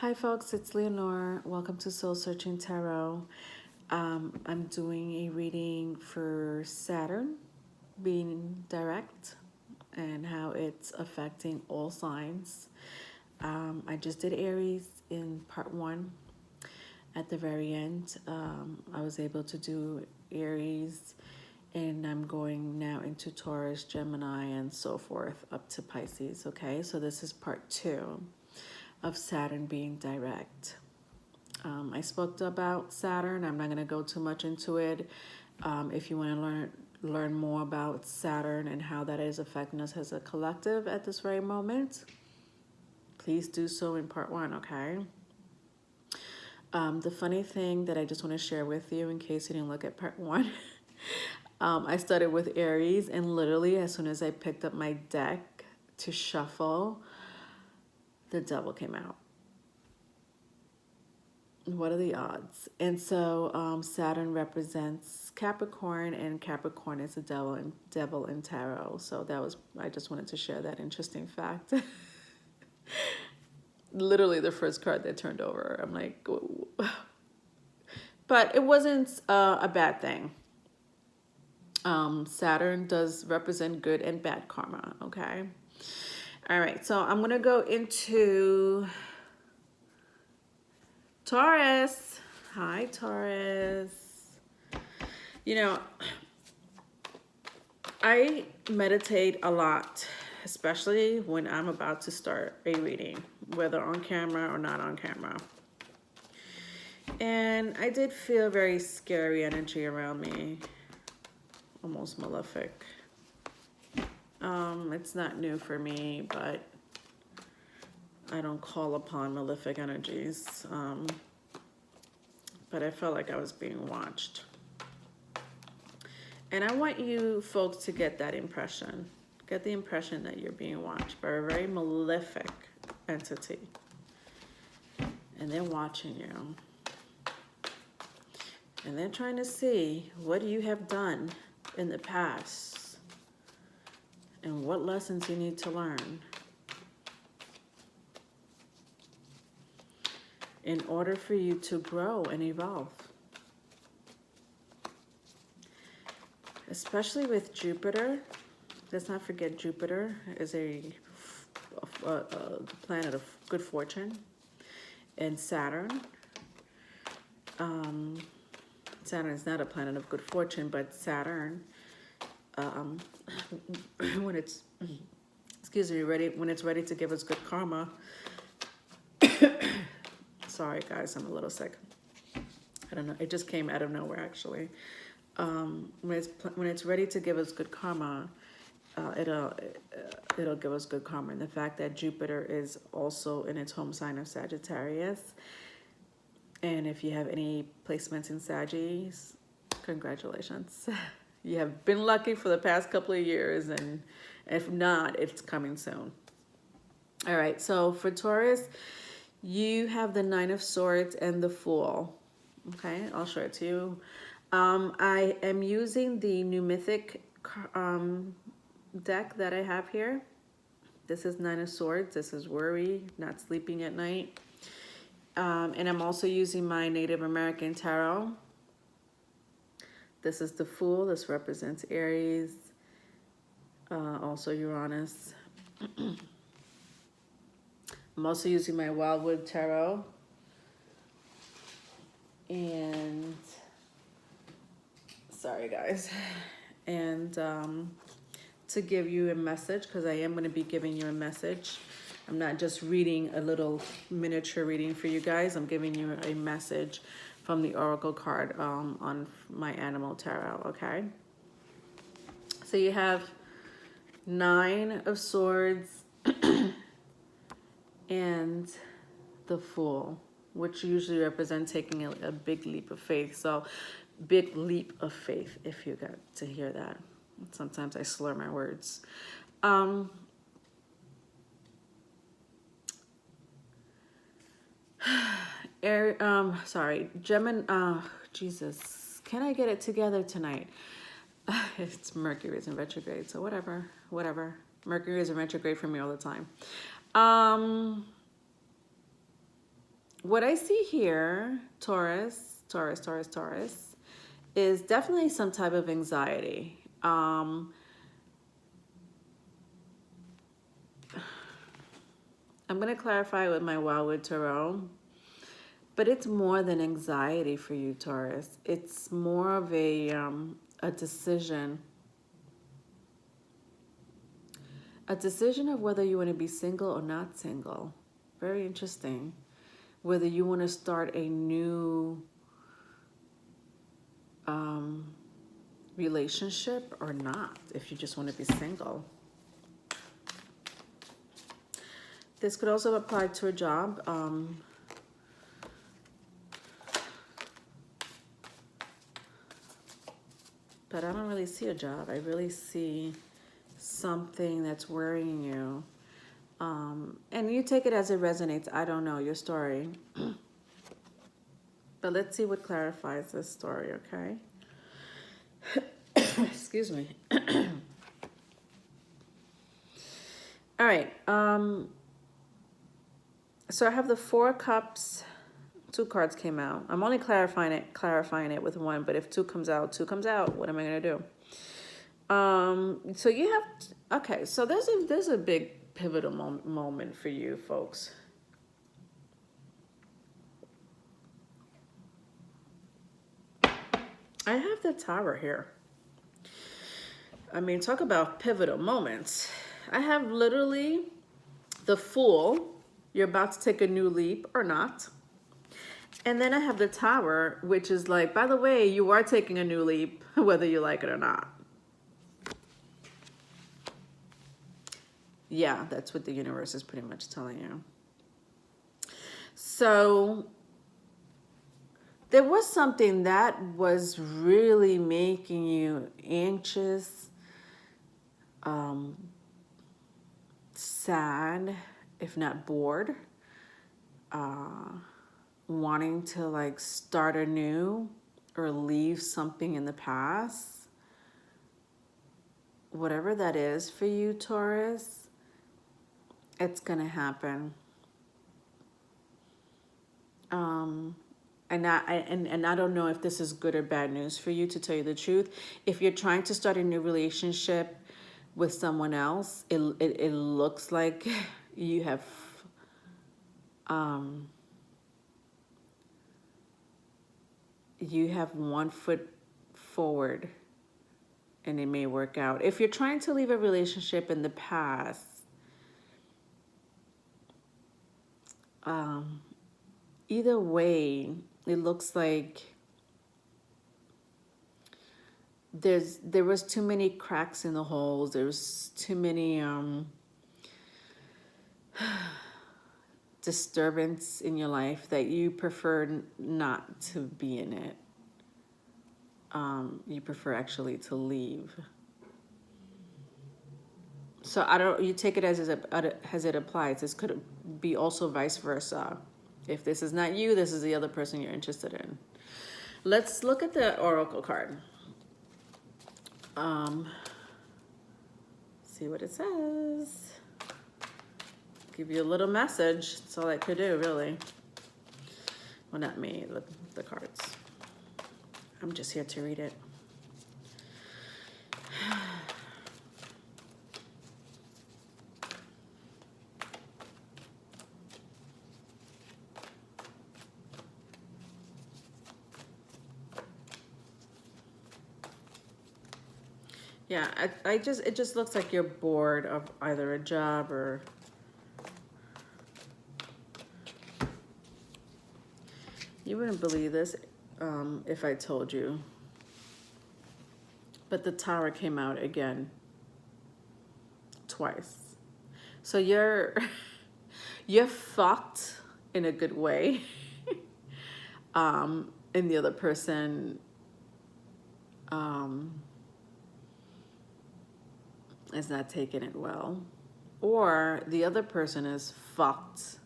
Hi folks, it's Leonore. Welcome to Soul Searching Tarot. I'm doing a reading for Saturn being direct and how it's affecting all signs. I just did Aries in part one. At the very end, I was able to do Aries, and I'm going now into Taurus, Gemini, and so forth up to Pisces. Okay, so this is part two of Saturn being direct. I spoke about Saturn. I'm not going to go too much into it. If you want to learn more about Saturn and how that is affecting us as a collective at this very moment, please do so in part one, okay? The funny thing that I just want to share with you in case you didn't look at part one, I started with Aries, and literally as soon as I picked up my deck to shuffle, the devil came out. What are the odds? And so Saturn represents Capricorn, and Capricorn is the devil in tarot. So I just wanted to share that interesting fact. Literally the first card that turned over. I'm like, whoa. But it wasn't a bad thing. Saturn does represent good and bad karma, okay? All right, so I'm going to go into Taurus. Hi, Taurus. You know, I meditate a lot, especially when I'm about to start a reading, whether on camera or not on camera. And I did feel very scary energy around me, almost malefic. It's not new for me, but I don't call upon malefic energies. But I felt like I was being watched. And I want you folks to get that impression. Get the impression that you're being watched by a very malefic entity. And they're watching you. And they're trying to see what you have done in the past and what lessons you need to learn in order for you to grow and evolve. Especially with Jupiter. Let's not forget Jupiter is a planet of good fortune. And Saturn. Saturn is not a planet of good fortune, but Saturn, when it's, when it's ready to give us good karma. Sorry guys, I'm a little sick. I don't know, it just came out of nowhere actually. When it's ready to give us good karma, it'll give us good karma. And the fact that Jupiter is also in its home sign of Sagittarius, and if you have any placements in Saggies, congratulations. You have been lucky for the past couple of years, and if not, it's coming soon. All right, so for Taurus, you have the Nine of Swords and the Fool. Okay, I'll show it to you. I am using the New Mythic deck that I have here. This is Nine of Swords. This is worry, not sleeping at night. And I'm also using my Native American tarot. This is the Fool. This represents Aries, also Uranus. I'm also using my Wildwood tarot. And sorry guys. And to give you a message, because I am going to be giving you a message. I'm not just reading a little miniature reading for you guys. I'm giving you a message from the Oracle card on my Animal Tarot, okay? So you have Nine of Swords and the Fool, which usually represent taking a big leap of faith. So big leap of faith, if you got to hear that. Sometimes I slur my words. Sorry, Gemini, Jesus, can I get it together tonight? It's Mercury is in retrograde, so whatever. Mercury is in retrograde for me all the time. What I see here, Taurus, is definitely some type of anxiety. I'm going to clarify with my Wildwood Tarot, but it's more than anxiety for you, Taurus. It's more of a decision. A decision of whether you want to be single or not single. Very interesting. Whether you want to start a new relationship or not, if you just want to be single. This could also apply to a job. But I don't really see a job. I really see something that's worrying you. And you take it as it resonates. I don't know your story. But let's see what clarifies this story, okay? Excuse me. All right. So I have the Four Cups. 2 cards came out. I'm only clarifying it with one, but if 2 comes out, 2 comes out. What am I gonna do? So you have, okay, so there's a big pivotal moment for you folks. I have the Tower here. I mean, talk about pivotal moments. I have literally the Fool. You're about to take a new leap or not. And then I have the Tower, which is like, by the way, you are taking a new leap, whether you like it or not. Yeah, that's what the universe is pretty much telling you. So there was something that was really making you anxious, sad, if not bored, wanting to like start anew or leave something in the past. Whatever that is for you, Taurus, it's gonna happen. And I don't know if this is good or bad news for you, to tell you the truth. If you're trying to start a new relationship with someone else, it looks like you have one foot forward and it may work out. If you're trying to leave a relationship in the past, either way, it looks like there was too many cracks in the holes. There was too many disturbance in your life that you prefer not to be in it. You prefer actually to leave. So you take it as it applies. This could be also vice versa. If this is not you, this is the other person you're interested in. Let's look at the Oracle card. See what it says. Give you a little message. That's all I could do, really. Well, not me, the cards. I'm just here to read it. Yeah, it just looks like you're bored of either a job or you wouldn't believe this if I told you, but the Tower came out again twice. So you're fucked in a good way, and the other person is not taking it well, or the other person is fucked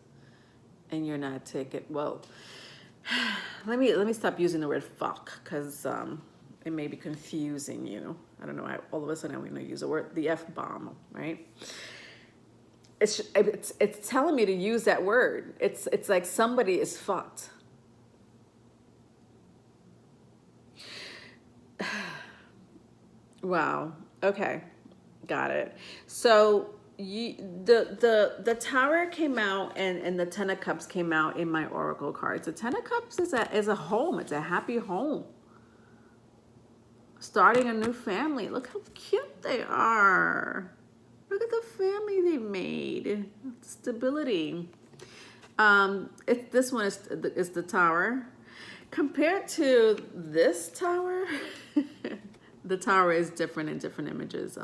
and you're not taking well. Let me stop using the word fuck, because it may be confusing you. I don't know. All of a sudden I'm going to use the F-bomb, right? it's telling me to use that word. It's like somebody is fucked. Wow. Okay. Got it. So the Tower came out, and the Ten of Cups came out in my oracle cards. The Ten of Cups is a home. It's a happy home. Starting a new family. Look how cute they are. Look at the family they made. Stability. This one is the Tower. Compared to this Tower, the Tower is different in different images,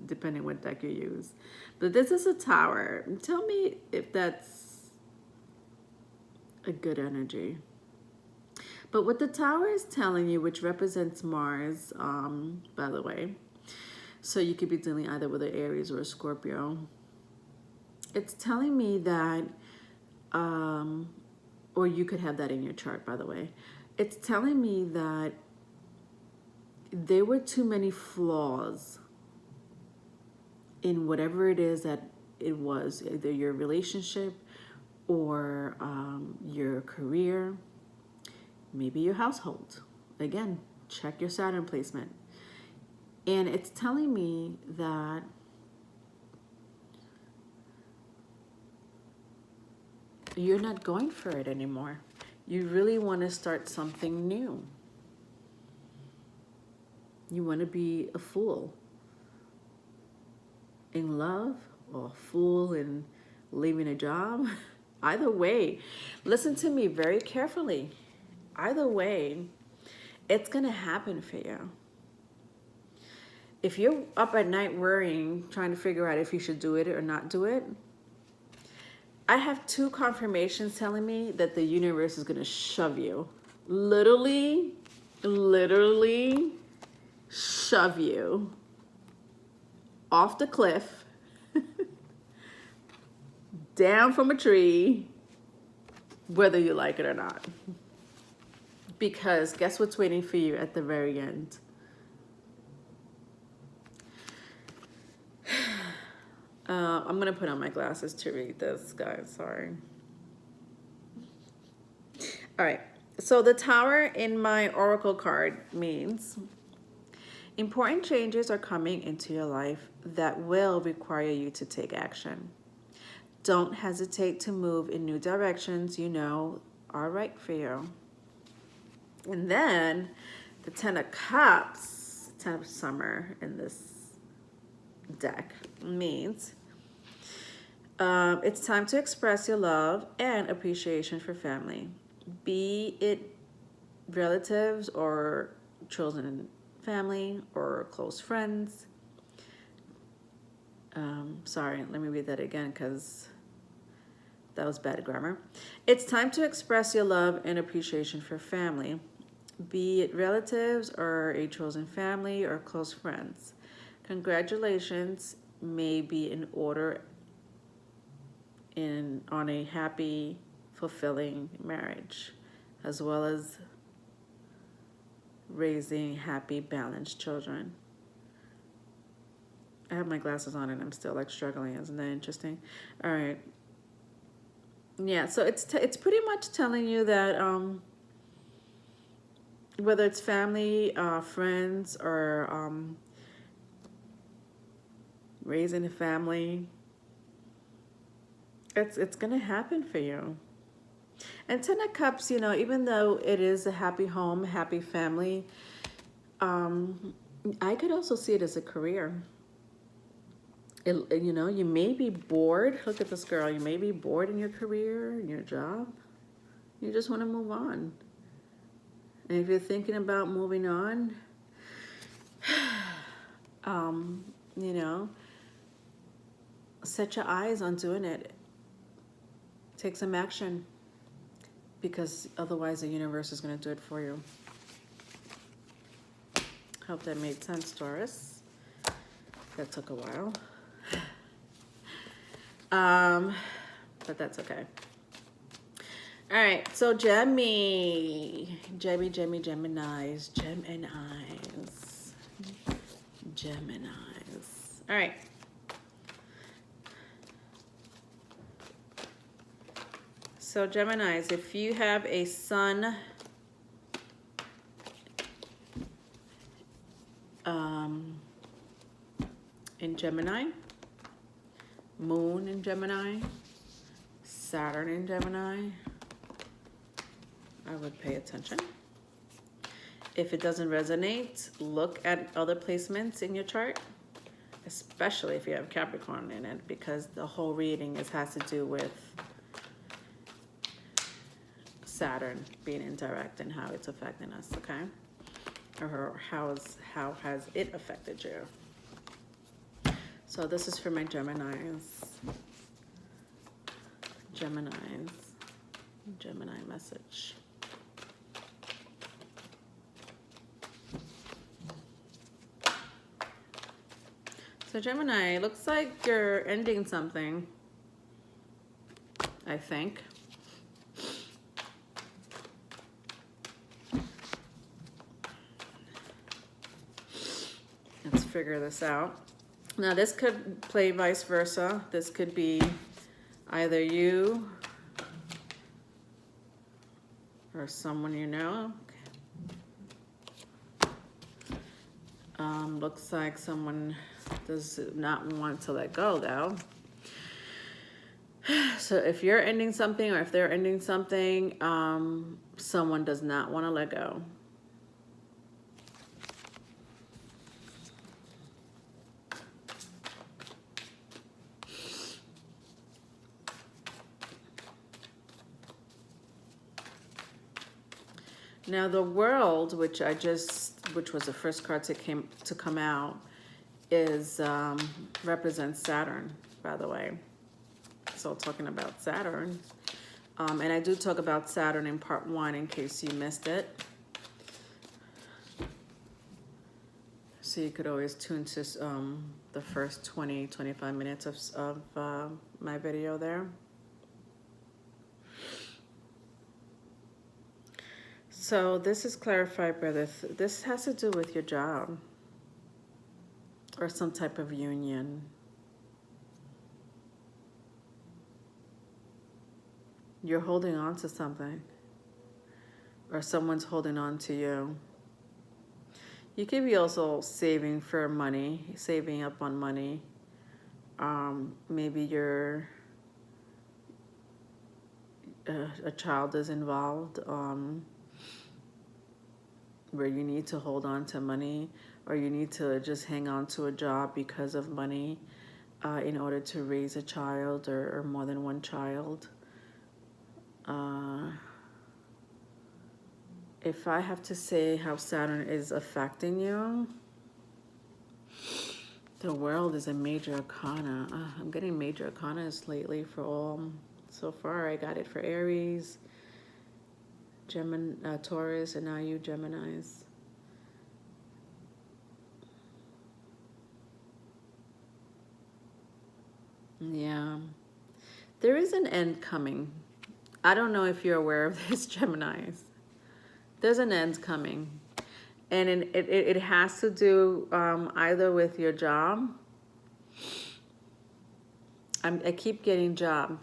depending what deck you use. But this is a Tower. Tell me if that's a good energy. But what the Tower is telling you, which represents Mars, by the way, so you could be dealing either with an Aries or a Scorpio. It's telling me that, or you could have that in your chart, by the way. It's telling me that there were too many flaws in whatever it is that it was, either your relationship or your career, maybe your household. Again, check your Saturn placement. And it's telling me that you're not going for it anymore. You really want to start something new. You want to be a fool in love, or a fool in leaving a job. Either way, listen to me very carefully. Either way, it's going to happen for you. If you're up at night worrying, trying to figure out if you should do it or not do it, I have two confirmations telling me that the universe is going to shove you. Literally shove you off the cliff, down from a tree, whether you like it or not. Because guess what's waiting for you at the very end? I'm going to put on my glasses to read this, guys. Sorry. All right. So the Tower in my oracle card means important changes are coming into your life that will require you to take action. Don't hesitate to move in new directions you know are right for you. And then the Ten of Cups, Ten of Summer in this deck means it's time to express your love and appreciation for family, be it relatives or chosen family or close friends. Sorry, let me read that again because that was bad grammar. It's time to express your love and appreciation for family, be it relatives or a chosen family or close friends. Congratulations may be in order on a happy, fulfilling marriage, as well as raising happy, balanced children. I have my glasses on and I'm still like struggling. Isn't that interesting? All right. Yeah, so it's pretty much telling you that whether it's family, friends, or raising a family, it's gonna happen for you. And Ten of Cups, you know, even though it is a happy home, happy family, I could also see it as a career. You know, you may be bored. Look at this girl. You may be bored in your career, in your job. You just want to move on. And if you're thinking about moving on, you know, set your eyes on doing it. Take some action, because otherwise the universe is going to do it for you. Hope that made sense, Taurus. That took a while. But that's okay. All right, so Geminis. All right. So Geminis, if you have a sun in Gemini, moon in Gemini, Saturn in Gemini, I would pay attention. If it doesn't resonate, look at other placements in your chart, especially if you have Capricorn in it, because the whole reading has to do with Saturn being indirect and how it's affecting us, okay? Or how has it affected you? So this is for my Geminis. Gemini message. So Gemini, looks like you're ending something, I think. Let's figure this out. Now this could play vice versa. This could be either you or someone you know. Looks like someone does not want to let go though. So if you're ending something or if they're ending something, someone does not want to let go. Now the World, which was the first card to come out, is represents Saturn, by the way. So talking about Saturn, and I do talk about Saturn in part 1 in case you missed it. So you could always tune to the first 20-25 minutes of my video there. So this is clarified, brother. This has to do with your job or some type of union. You're holding on to something, or someone's holding on to you. You could be also saving for money, saving up on money. Maybe a child is involved, where you need to hold on to money, or you need to just hang on to a job because of money in order to raise a child or more than one child. If I have to say how Saturn is affecting you, the World is a major arcana. I'm getting major arcanas lately for all. So far I got it for Aries, Gemini, Taurus, and now you Geminis. Yeah, there is an end coming. I don't know if you're aware of this, Geminis. There's an end coming, and it has to do either with your job. I keep getting job.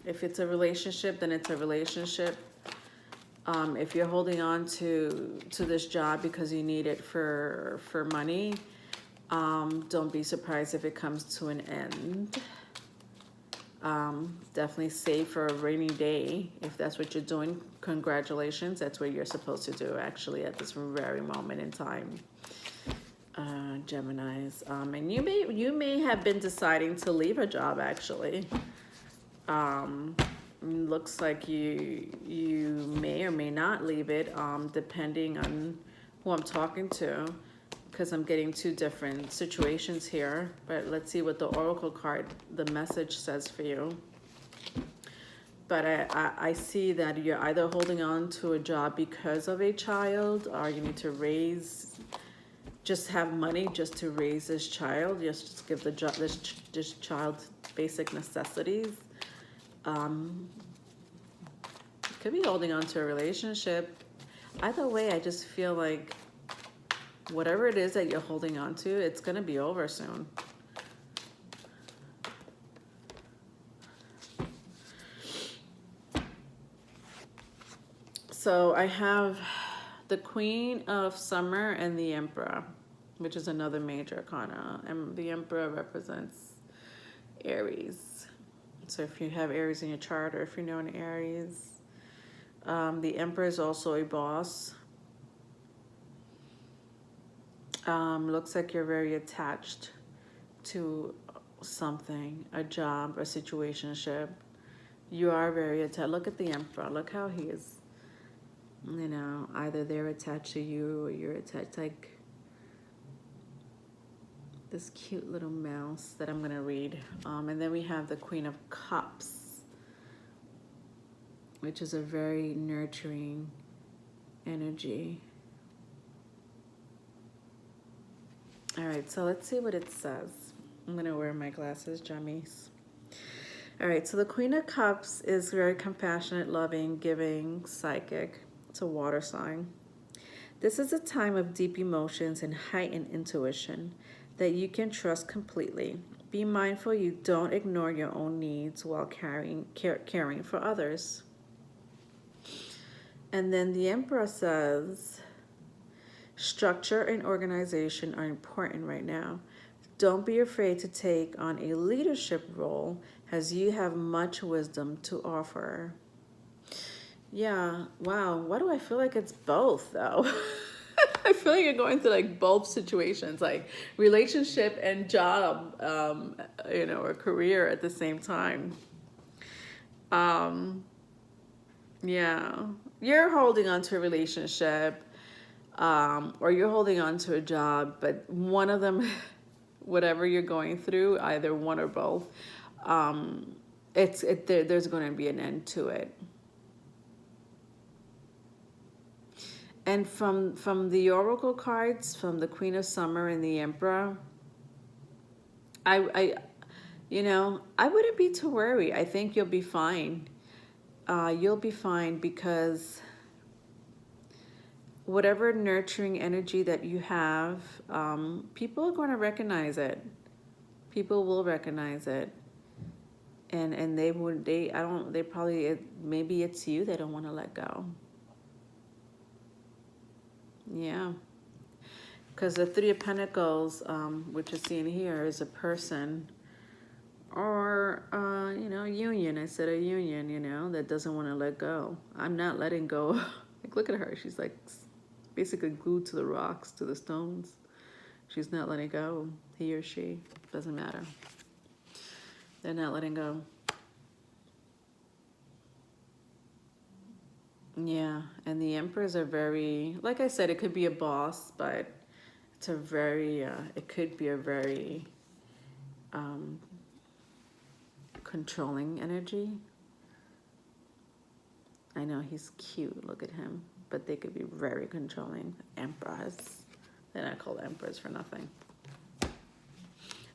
If it's a relationship, then it's a relationship. If you're holding on to this job because you need it for money, don't be surprised if it comes to an end. Definitely save for a rainy day. If that's what you're doing, congratulations. That's what you're supposed to do, actually, at this very moment in time. Geminis. And you may have been deciding to leave a job, actually. Looks like you may or may not leave it, depending on who I'm talking to, because I'm getting two different situations here. But let's see what the Oracle card, the message, says for you. But I see that you're either holding on to a job because of a child, or you need to just have money just to raise this child, just give this child basic necessities. Could be holding on to a relationship. Either way, I just feel like whatever it is that you're holding on to, it's going to be over soon. so I have the Queen of Summer and the Emperor, which is another major arcana. And the Emperor represents Aries. So if you have Aries in your chart, or if you know an Aries, the Emperor is also a boss. Looks like you're very attached to something, a job, a situationship. You are very attached. Look at the Emperor. Look how he is, you know, either they're attached to you or you're attached. Like this cute little mouse that I'm going to read. And then we have the Queen of Cups, which is a very nurturing energy. All right, so let's see what it says. I'm going to wear my glasses, jammies. All right, so the Queen of Cups is very compassionate, loving, giving, psychic. It's a water sign. This is a time of deep emotions and heightened intuition that you can trust completely. Be mindful you don't ignore your own needs while caring for others. And then the Emperor says, structure and organization are important right now. Don't be afraid to take on a leadership role as you have much wisdom to offer. Yeah, wow. Why do I feel like it's both though? I feel like you're going through like both situations, like relationship and job, you know, or career at the same time. Yeah, you're holding on to a relationship, or you're holding on to a job, but one of them, whatever you're going through, either one or both, there's going to be an end to it. And from the oracle cards, from the Queen of Summer and the Emperor, you know, I wouldn't be too worried. I think you'll be fine. You'll be fine because whatever nurturing energy that you have, people are going to recognize it. People will recognize it. And maybe it's you they don't want to let go. Yeah. Because the Three of Pentacles, which is seen here, is a person or, you know, union. I said a union, you know, that doesn't want to let go. I'm not letting go. Like, look at her. She's like basically glued to the rocks, to the stones. She's not letting go. He or she, doesn't matter. They're not letting go. Yeah, and the Emperors are very, like I said, it could be a boss, but it's a very, it could be a very controlling energy. I know he's cute, look at him, but they could be very controlling. Emperors, they're not called emperors for nothing.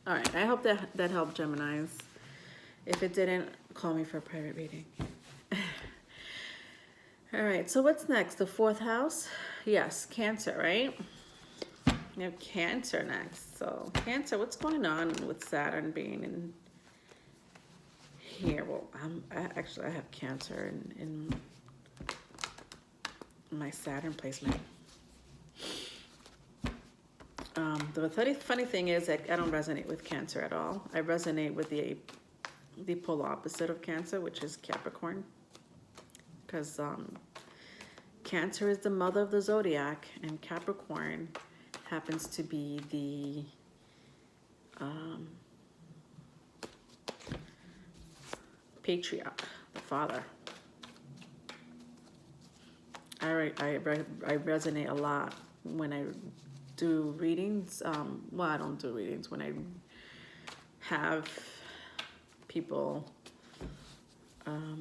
All right, I hope that helped, Geminis. If it didn't, call me for a private reading. All right, so what's next? The fourth house? Yes, Cancer, right? We have Cancer next. So Cancer, what's going on with Saturn being in here? Well, I have Cancer in my Saturn placement. The funny thing is that I don't resonate with Cancer at all. I resonate with the polar opposite of Cancer, which is Capricorn. Because Cancer is the mother of the zodiac, and Capricorn happens to be the patriarch, the father. I resonate a lot when I do readings. Well, I don't do readings. When I have people,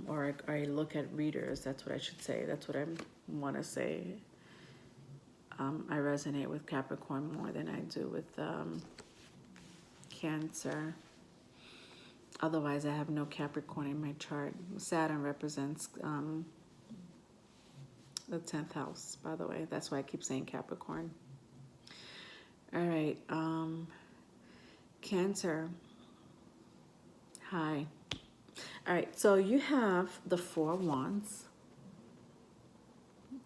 or I look at readers, that's what I should say. That's what I want to say. I resonate with Capricorn more than I do with Cancer. Otherwise, I have no Capricorn in my chart. Saturn represents the 10th house, by the way. That's why I keep saying Capricorn. All right. Cancer. Hi. All right. So you have the Four of Wands.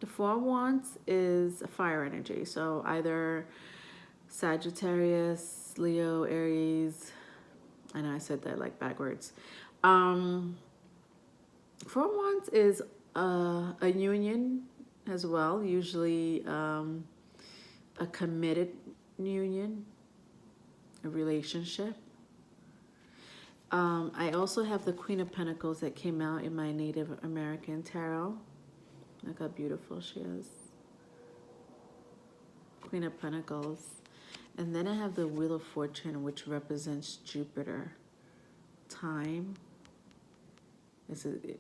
The Four of Wands is a fire energy. So either Sagittarius, Leo, Aries. I know I said that like backwards. Four of Wands is a union as well, usually a committed union, a relationship. I also have the Queen of Pentacles that came out in my Native American tarot. Look how beautiful she is. Queen of Pentacles. And then I have the Wheel of Fortune, which represents Jupiter. Time. Is it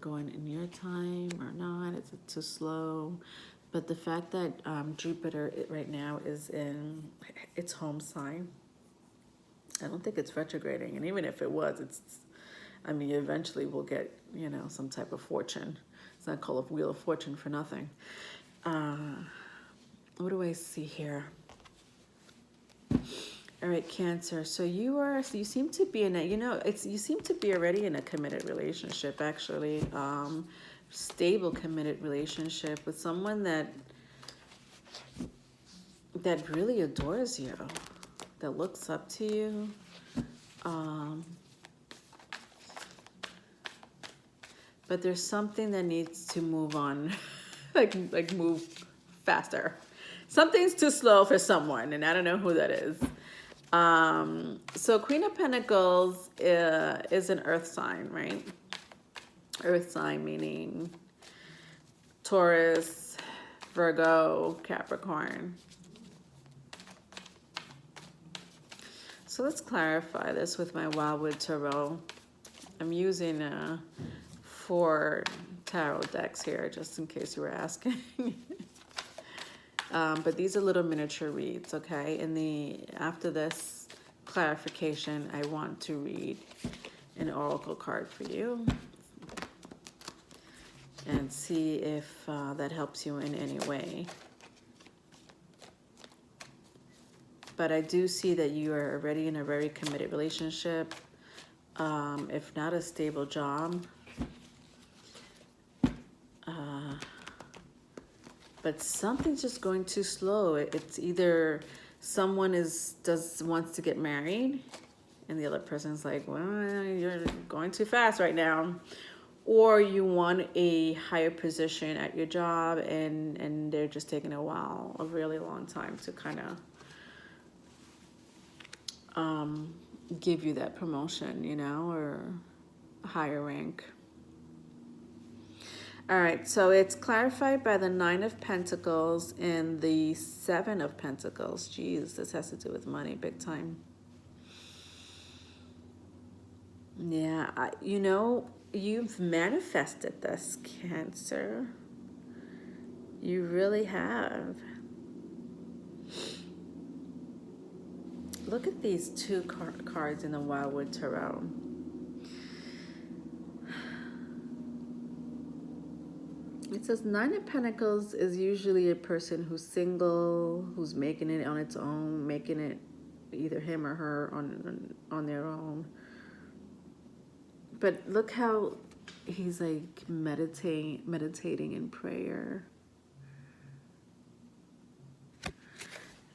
going in your time or not? Is it too slow? But the fact that Jupiter right now is in its home sign, I don't think it's retrograding. And even if it was, I mean, eventually we'll get, you know, some type of fortune. It's not called a Wheel of Fortune for nothing. What do I see here? All right, Cancer. So you seem to be in a, you seem to be already in a committed relationship, actually. Stable, committed relationship with someone that really adores you, that looks up to you. But there's something that needs to move on, like move faster. Something's too slow for someone, and I don't know who that is. So Queen of Pentacles is an earth sign, right? Earth sign meaning Taurus, Virgo, Capricorn. So let's clarify this with my Wildwood Tarot. I'm using 4 tarot decks here, just in case you were asking. But these are little miniature reads, okay? After this clarification, I want to read an oracle card for you and see if that helps you in any way. But I do see that you are already in a very committed relationship, if not a stable job. But something's just going too slow. It's either someone wants to get married, and the other person's like, well, you're going too fast right now. Or you want a higher position at your job, and they're just taking a really long time to kind of give you that promotion, or a higher rank. All right, so it's clarified by the 9 of Pentacles and the 7 of Pentacles. Jeez, this has to do with money big time. Yeah, you've manifested this, Cancer. You really have. Look at these 2 cards in the Wildwood Tarot. It says 9 of Pentacles is usually a person who's single, who's making it on its own, making it either him or her on their own. But look how he's like meditating in prayer.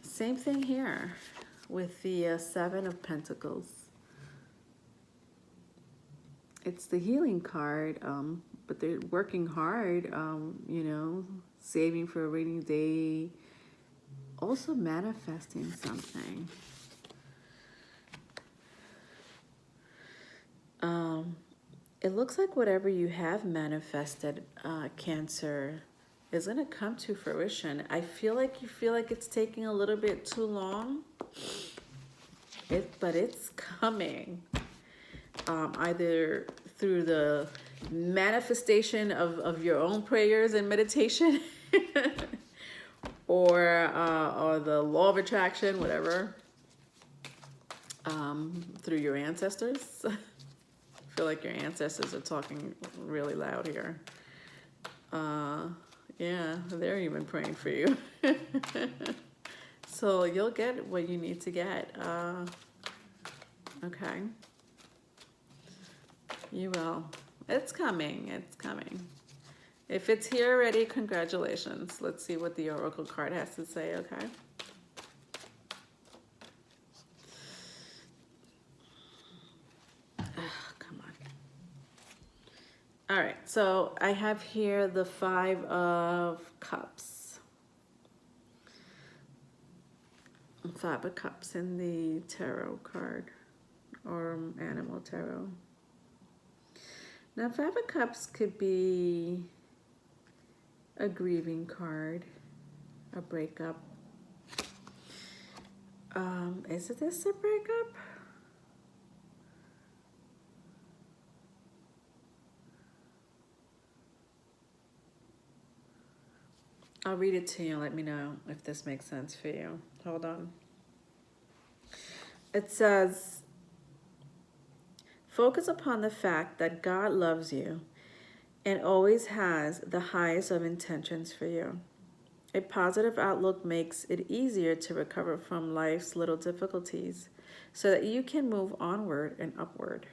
Same thing here with the 7 of Pentacles. It's the healing card, but they're working hard, saving for a rainy day, also manifesting something. It looks like whatever you have manifested, Cancer, is going to come to fruition. I feel like you feel like it's taking a little bit too long, but it's coming. Either through the manifestation of your own prayers and meditation, or the law of attraction, whatever, through your ancestors. I feel like your ancestors are talking really loud here. Yeah, they're even praying for you. So you'll get what you need to get. Okay. You will. It's coming. It's coming. If it's here already, congratulations. Let's see what the Oracle card has to say, okay? Come on. All right, so I have here the Five of Cups. Five of Cups in the tarot card, or animal tarot. Now, Five of Cups could be a grieving card, a breakup. Is this a breakup? I'll read it to you and let me know if this makes sense for you. Hold on. It says, focus upon the fact that God loves you and always has the highest of intentions for you. A positive outlook makes it easier to recover from life's little difficulties so that you can move onward and upward.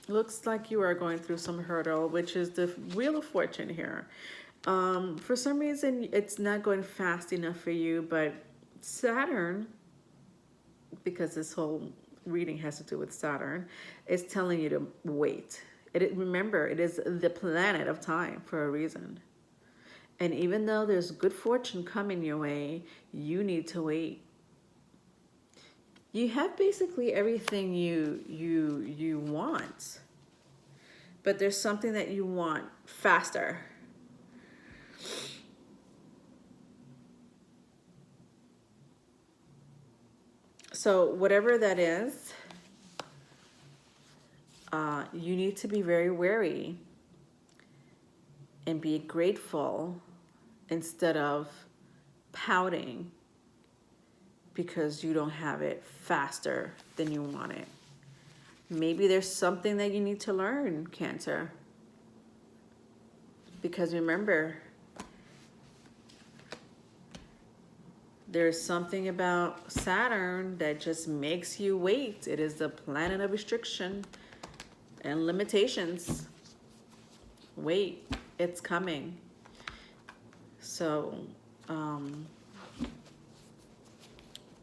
Looks like you are going through some hurdle, which is the Wheel of Fortune here. For some reason, it's not going fast enough for you, but Saturn, because this whole reading has to do with Saturn, is telling you to wait. Remember, it is the planet of time for a reason. And even though there's good fortune coming your way, you need to wait. You have basically everything you want, but there's something that you want faster. So whatever that is, you need to be very wary and be grateful instead of pouting because you don't have it faster than you want it. Maybe there's something that you need to learn, Cancer. Because remember, there's something about Saturn that just makes you wait. It is the planet of restriction and limitations. Wait, it's coming. So,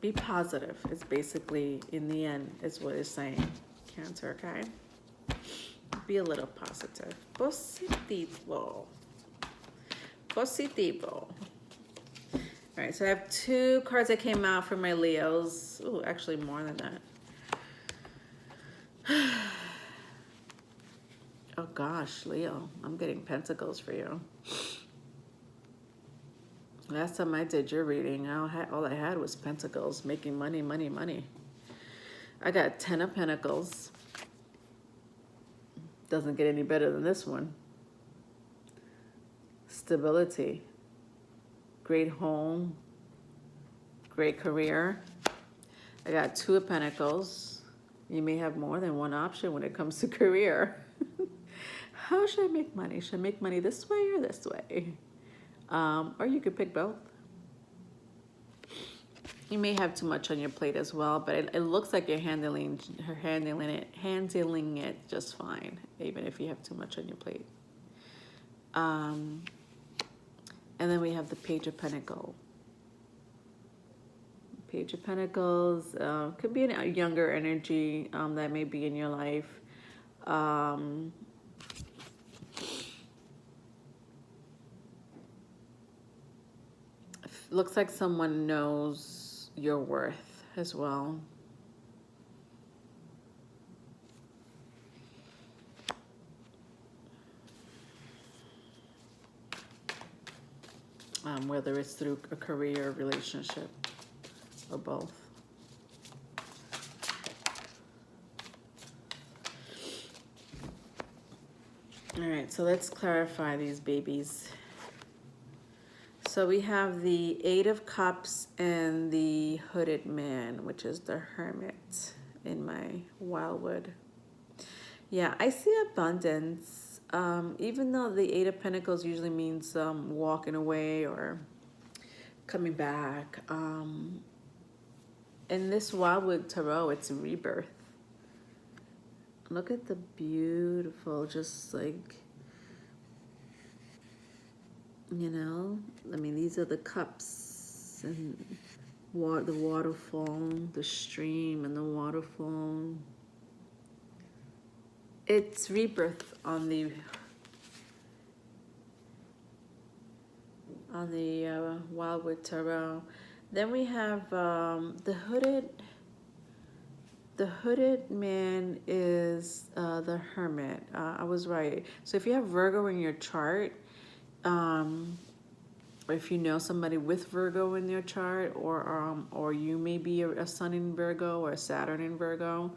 be positive. It's basically, in the end, is what it's saying, Cancer, okay? Be a little positive. Positivo. Positivo. All right, so I have 2 cards that came out for my Leos. Oh, actually more than that. Oh gosh, Leo, I'm getting pentacles for you. Last time I did your reading, all I had was pentacles, making money, money, money. I got 10 of Pentacles. Doesn't get any better than this one. Stability. Great home. Great career. I got 2 of Pentacles. You may have more than one option when it comes to career. How should I make money? Should I make money this way or this way? Or you could pick both. You may have too much on your plate as well, but it looks like you're handling it just fine, even if you have too much on your plate. And then we have the Page of Pentacles. Page of Pentacles could be a younger energy that may be in your life. Looks like someone knows your worth as well. Whether it's through a career or relationship or both. All right, so let's clarify these babies. So we have the 8 of Cups and the Hooded Man, which is the Hermit in my Wildwood. Yeah, I see abundance. Even though the 8 of Pentacles usually means walking away or coming back. In this Wildwood Tarot, it's rebirth. Look at the beautiful, just like You know, I mean, these are the cups and the waterfall, the stream and the waterfall. It's rebirth on the Wildwood Tarot. Then we have the hooded man is the Hermit. I was right. So if you have Virgo in your chart, or if you know somebody with Virgo in their chart, or you may be a Sun in Virgo or a Saturn in Virgo.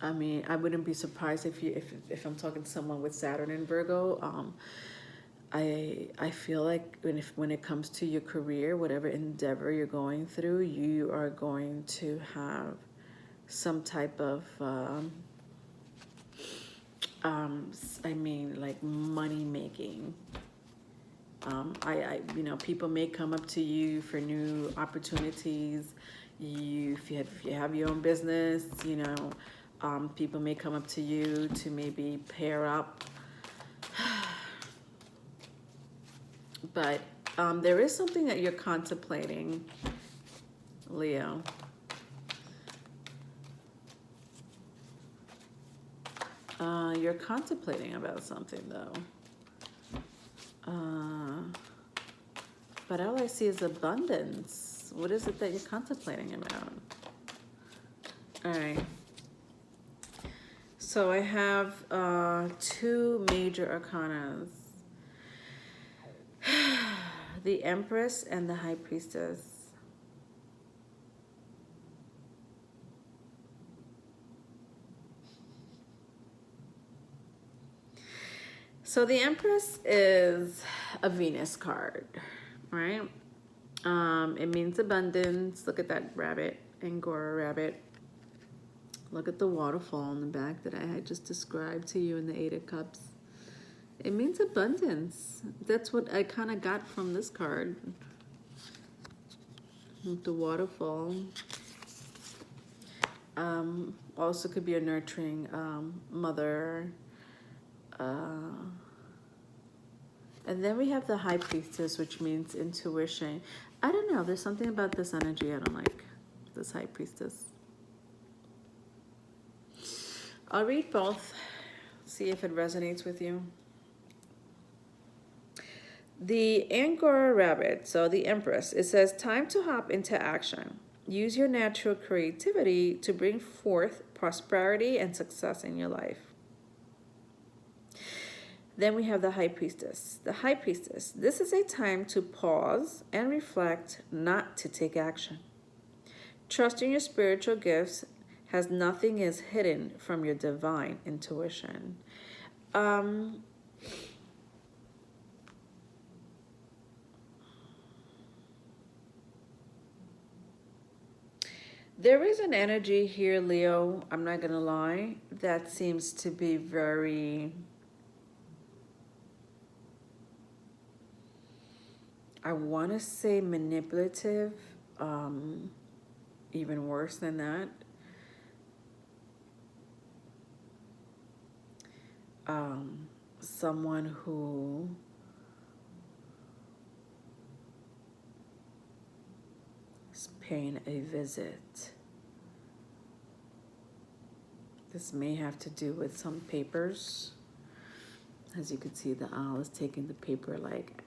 I mean, I wouldn't be surprised if I'm talking to someone with Saturn in Virgo. I feel like when it comes to your career, whatever endeavor you're going through, you are going to have some type of I mean, like money making. You know, people may come up to you for new opportunities. If you have your own business, you know, people may come up to you to maybe pair up. But there is something that you're contemplating, Leo. You're contemplating about something, though. But all I see is abundance. What is it that you're contemplating about? All right. So I have two major arcanas. The Empress and the High Priestess. So the Empress is a Venus card, right? It means abundance. Look at that rabbit, Angora rabbit. Look at the waterfall in the back that I had just described to you in the Eight of Cups. It means abundance. That's what I kind of got from this card. The waterfall. Also could be a nurturing mother. And then we have the High Priestess, which means intuition. I don't know. There's something about this energy I don't like. This High Priestess. I'll read both. See if it resonates with you. The Angora rabbit, so the Empress, it says, time to hop into action. Use your natural creativity to bring forth prosperity and success in your life. Then we have the High Priestess. The High Priestess, this is a time to pause and reflect, not to take action. Trusting your spiritual gifts has nothing is hidden from your divine intuition. There is an energy here, Leo, I'm not going to lie, that seems to be very, I want to say manipulative, even worse than that. Someone who is paying a visit. This may have to do with some papers. As you can see, the owl is taking the paper like,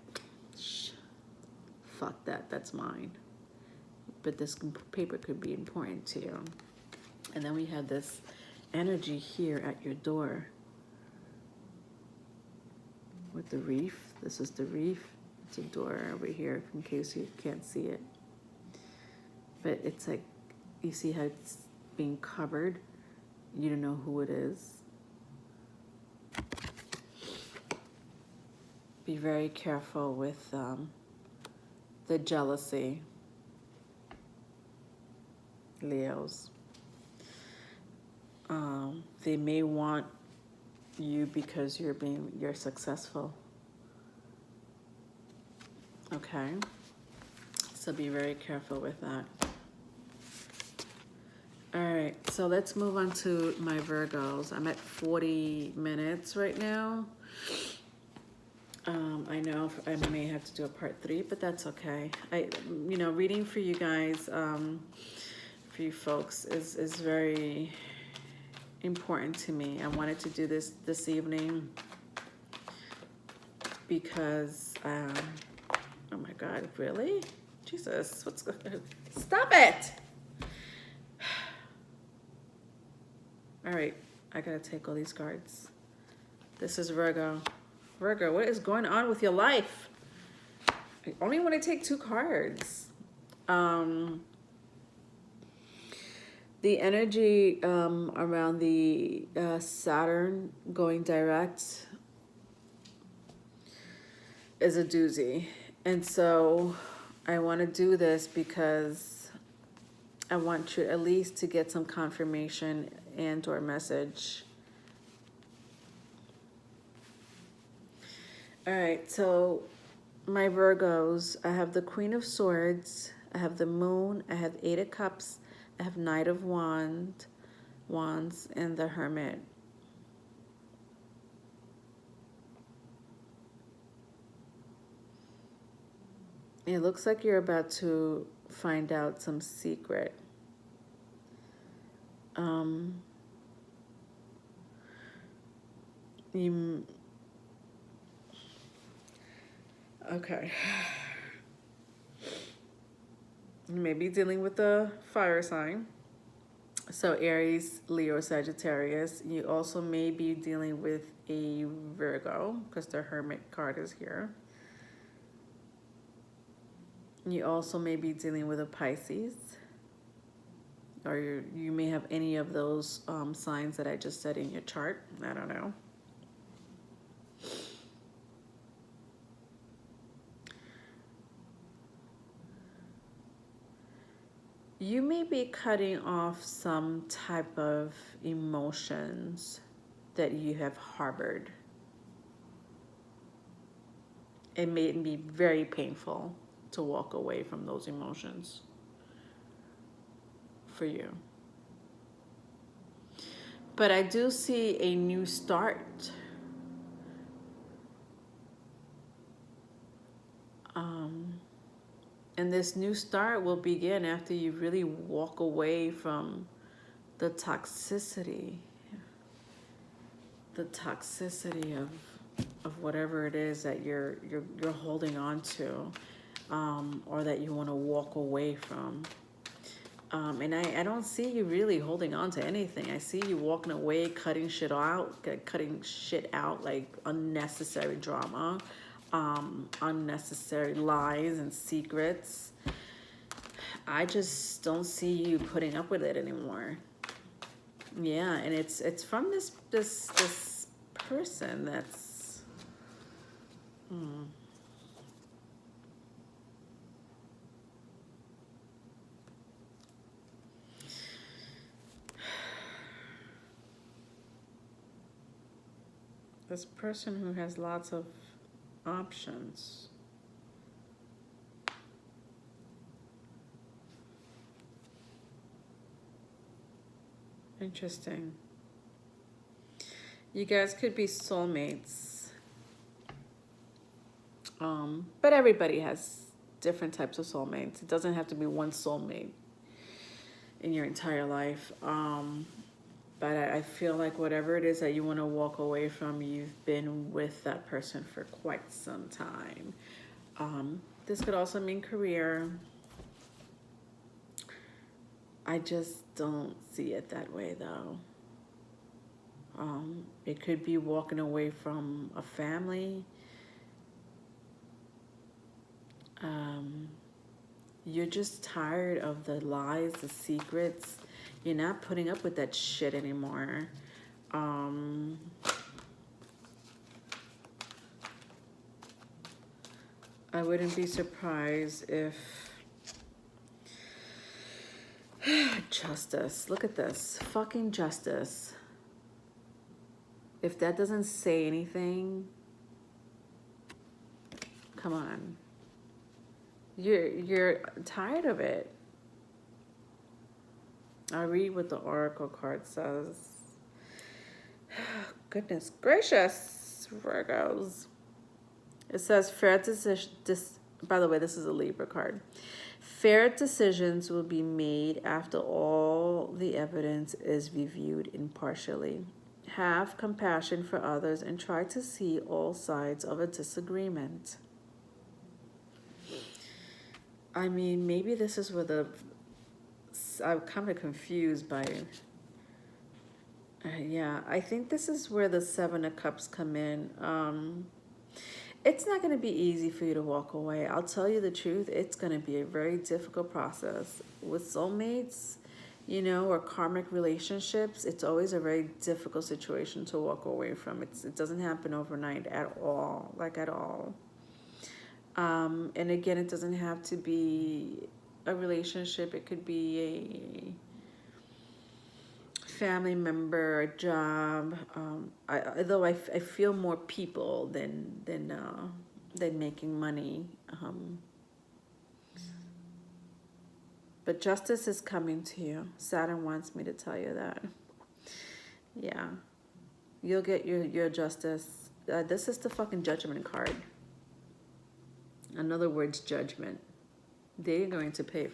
shh, fuck that, that's mine. But this paper could be important to you. And then we have this energy here at your door. With the reef, this is the reef. It's a door over here in case you can't see it. But it's like, you see how it's being covered? You don't know who it is. Be very careful with the jealousy, Leos. They may want you because you're successful. Okay, so be very careful with that. All right, so let's move on to my Virgos. I'm at 40 minutes right now. I know I may have to do a part 3, but that's okay. Reading for you guys, for you folks, is very important to me. I wanted to do this evening because, oh my God, really? Jesus, what's going on? Stop it! All right, I gotta take all these cards. This is Virgo. Virgo, what is going on with your life? I only want to take 2 cards. The energy around the Saturn going direct is a doozy. And so I want to do this because I want you at least to get some confirmation and or message. All right, so my Virgos, I have the Queen of Swords, I have the Moon, I have 8 of Cups, I have Knight of Wands, and the Hermit. It looks like you're about to find out some secret. Okay. You may be dealing with a fire sign. So Aries, Leo, Sagittarius. You also may be dealing with a Virgo because the Hermit card is here. You also may be dealing with a Pisces. Or you may have any of those signs that I just said in your chart. I don't know. You may be cutting off some type of emotions that you have harbored. It may be very painful to walk away from those emotions for you. But I do see a new start. And this new start will begin after you really walk away from the toxicity. The toxicity of whatever it is that you're holding on to, or that you want to walk away from. And I don't see you really holding on to anything. I see you walking away, cutting shit out like unnecessary drama, unnecessary lies and secrets. I just don't see you putting up with it anymore. Yeah, and it's from this person that's this person who has lots of options. Interesting. You guys could be soulmates. But everybody has different types of soulmates. It doesn't have to be one soulmate in your entire life. But I feel like whatever it is that you want to walk away from, you've been with that person for quite some time. This could also mean career. I just don't see it that way, though. It could be walking away from a family. You're just tired of the lies, the secrets. You're not putting up with that shit anymore. I wouldn't be surprised if justice. Look at this. Fucking justice. If that doesn't say anything, come on. You're tired of it. I'll read what the Oracle card says. Goodness gracious, Virgos. It says fair decision. By the way, this is a Libra card. Fair decisions will be made after all the evidence is reviewed impartially. Have compassion for others and try to see all sides of a disagreement. I mean, maybe this is where I'm kind of confused by it. Yeah, I think this is where the Seven of Cups come in. It's not going to be easy for you to walk away. I'll tell you the truth. It's going to be a very difficult process. With soulmates, you know, or karmic relationships, it's always a very difficult situation to walk away from. It doesn't happen overnight at all, like at all. And again, it doesn't have to be a relationship. It could be a family member, a job. Although I feel more people than making money. But justice is coming to you. Saturn wants me to tell you that. Yeah, you'll get your justice. This is the fucking Judgment card. In other words, judgment. They're going to pay.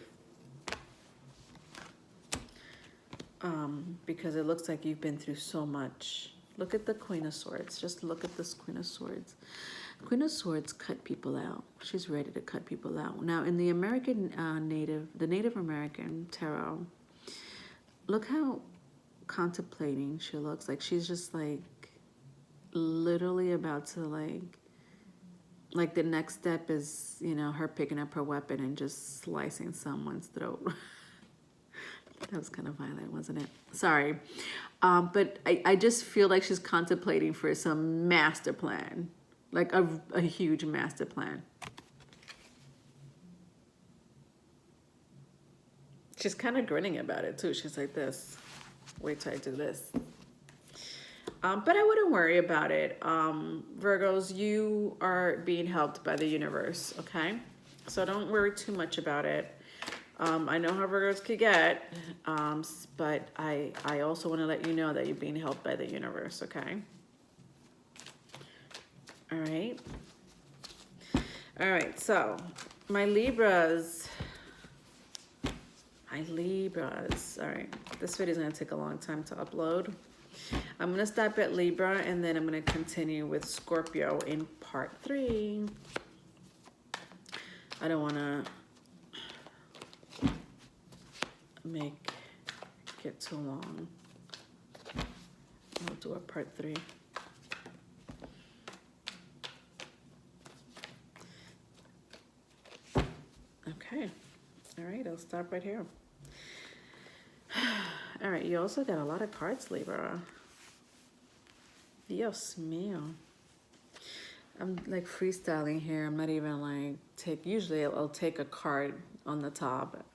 Because it looks like you've been through so much. Look at the Queen of Swords. Just look at this Queen of Swords. Queen of Swords cut people out. She's ready to cut people out. Now, in the American Native American tarot, look how contemplating she looks. Like she's just like literally about to like the next step is, you know, her picking up her weapon and just slicing someone's throat. That was kind of violent, wasn't it? Sorry. But I just feel like she's contemplating for some master plan. Like a huge master plan. She's kind of grinning about it too. She's like this. Wait till I do this. But I wouldn't worry about it. Virgos, you are being helped by the universe, okay? So don't worry too much about it. I know how Virgos could get, but I also want to let you know that you're being helped by the universe, okay? All right. All right, so my Libras. All right, this video is going to take a long time to upload. I'm going to stop at Libra, and then I'm going to continue with Scorpio in part 3. I don't want to make it too long. I'll do a part 3. Okay. All right, I'll stop right here. All right, you also got a lot of cards, Libra. Dios mío. I'm like freestyling here. I'm not even like usually I'll take a card on the top.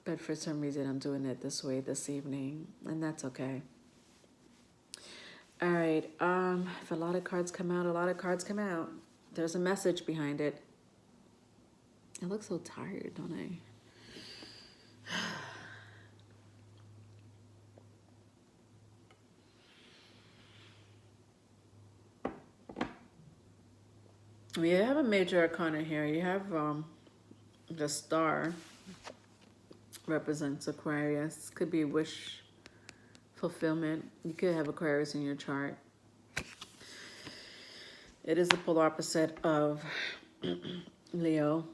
But for some reason I'm doing it this way this evening, and that's okay. All right, if a lot of cards come out, a lot of cards come out. There's a message behind it. I look so tired, don't I? You have a major arcana here. You have the star represents Aquarius. Could be wish fulfillment. You could have Aquarius in your chart. It is the polar opposite of Leo.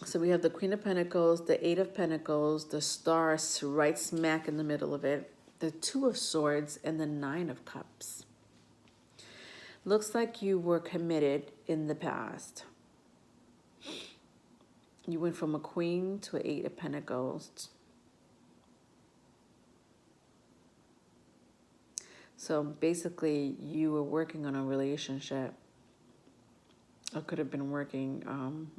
So we have the Queen of Pentacles, the Eight of Pentacles, the Star right smack in the middle of it, the Two of Swords, and the Nine of Cups. Looks like you were committed in the past. You went from a Queen to an Eight of Pentacles. So basically, you were working on a relationship. Or could have been working on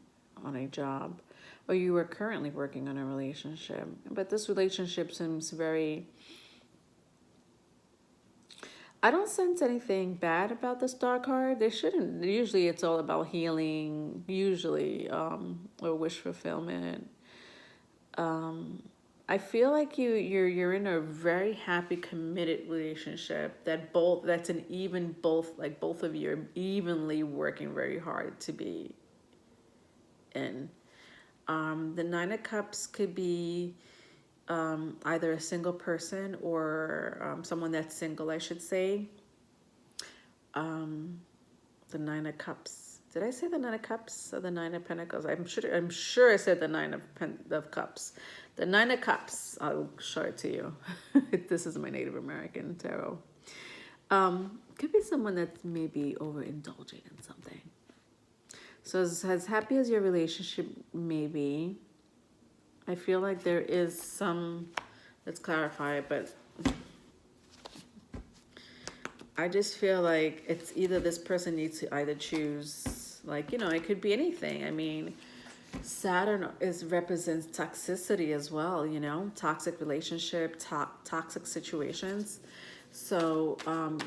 a job, or you were currently working on a relationship, but this relationship seems very, I don't sense anything bad about the star card. They shouldn't. Usually it's all about healing, usually, or wish fulfillment. I feel like you're in a very happy, committed relationship that's an even both, like both of you are evenly working very hard to be in. The Nine of Cups could be either a single person or someone that's single, I should say. The Nine of Cups. Did I say the Nine of Cups or the Nine of Pentacles? I'm sure I said the of Cups. The Nine of Cups. I'll show it to you. This is my Native American tarot. Could be someone that's maybe overindulging in something. So as happy as your relationship may be, I feel like there is some, let's clarify, but I just feel like it's either this person needs to either choose, like, it could be anything. I mean, Saturn represents toxicity as well, toxic relationship, toxic situations. So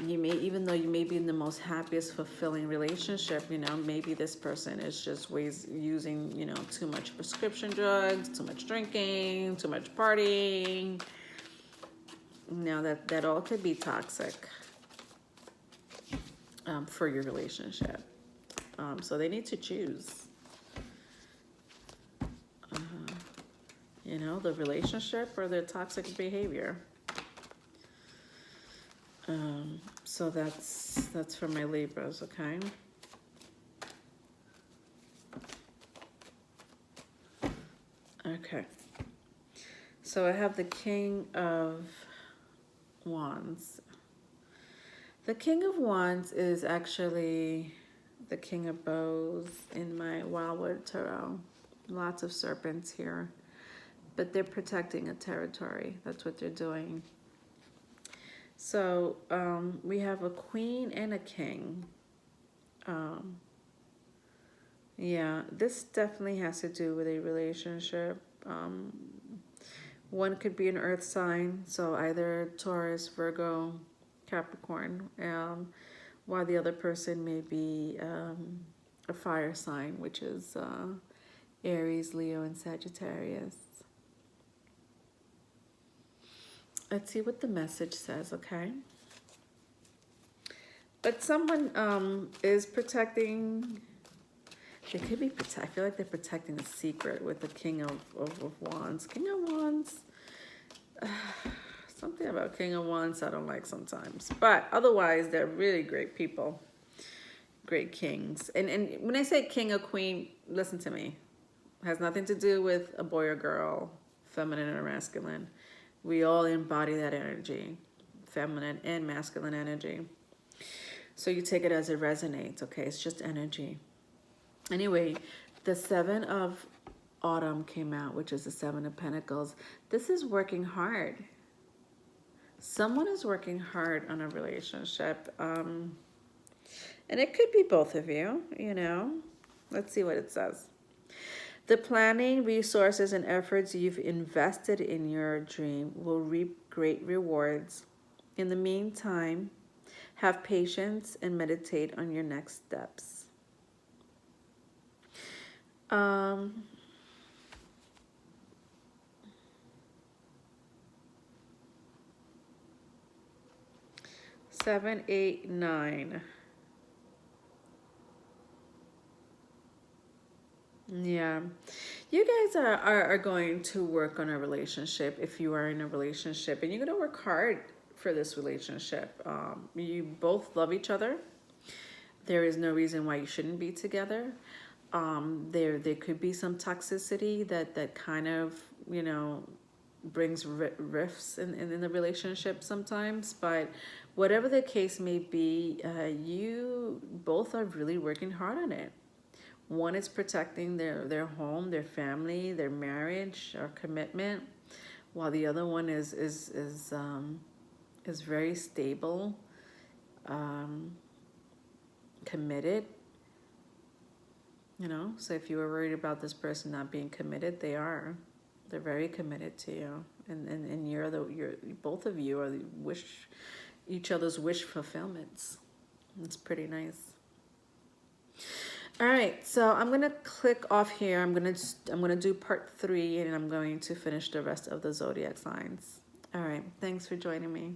you may, even though you may be in the most happiest, fulfilling relationship, maybe this person is just using, too much prescription drugs, too much drinking, too much partying. Now that all could be toxic for your relationship. So they need to choose, the relationship or their toxic behavior. So that's for my Libras, okay? Okay. So I have the King of Wands. The King of Wands is actually the King of Bows in my Wildwood Tarot. Lots of serpents here. But they're protecting a territory. That's what they're doing. So we have a Queen and a King. Yeah, this definitely has to do with a relationship. One could be an earth sign, so either Taurus, Virgo, Capricorn, while the other person may be a fire sign, which is Aries, Leo, and Sagittarius. Let's see what the message says, okay? But someone is protecting. They could be I feel like they're protecting a secret with the King of Wands. King of Wands. Something about King of Wands I don't like sometimes. But otherwise, they're really great people. Great kings. And when I say king or queen, listen to me. It has nothing to do with a boy or girl, feminine or masculine. We all embody that energy, feminine and masculine energy. So you take it as it resonates, okay? It's just energy. Anyway, the Seven of Autumn came out, which is the Seven of Pentacles. This is working hard. Someone is working hard on a relationship. And it could be both of you, Let's see what it says. The planning, resources, and efforts you've invested in your dream will reap great rewards. In the meantime, have patience and meditate on your next steps. 7, 8, 9. Yeah, you guys are going to work on a relationship if you are in a relationship, and you're going to work hard for this relationship. You both love each other. There is no reason why you shouldn't be together. There could be some toxicity that kind of, brings rifts in the relationship sometimes, but whatever the case may be, you both are really working hard on it. One is protecting their home, their family, their marriage or commitment, while the other one is very stable, committed. So if you were worried about this person not being committed, they're very committed to you, and you're both of you are each other's wish fulfillments. It's pretty nice. All right, so I'm gonna click off here. I'm gonna do part 3, and I'm going to finish the rest of the zodiac signs. All right, thanks for joining me.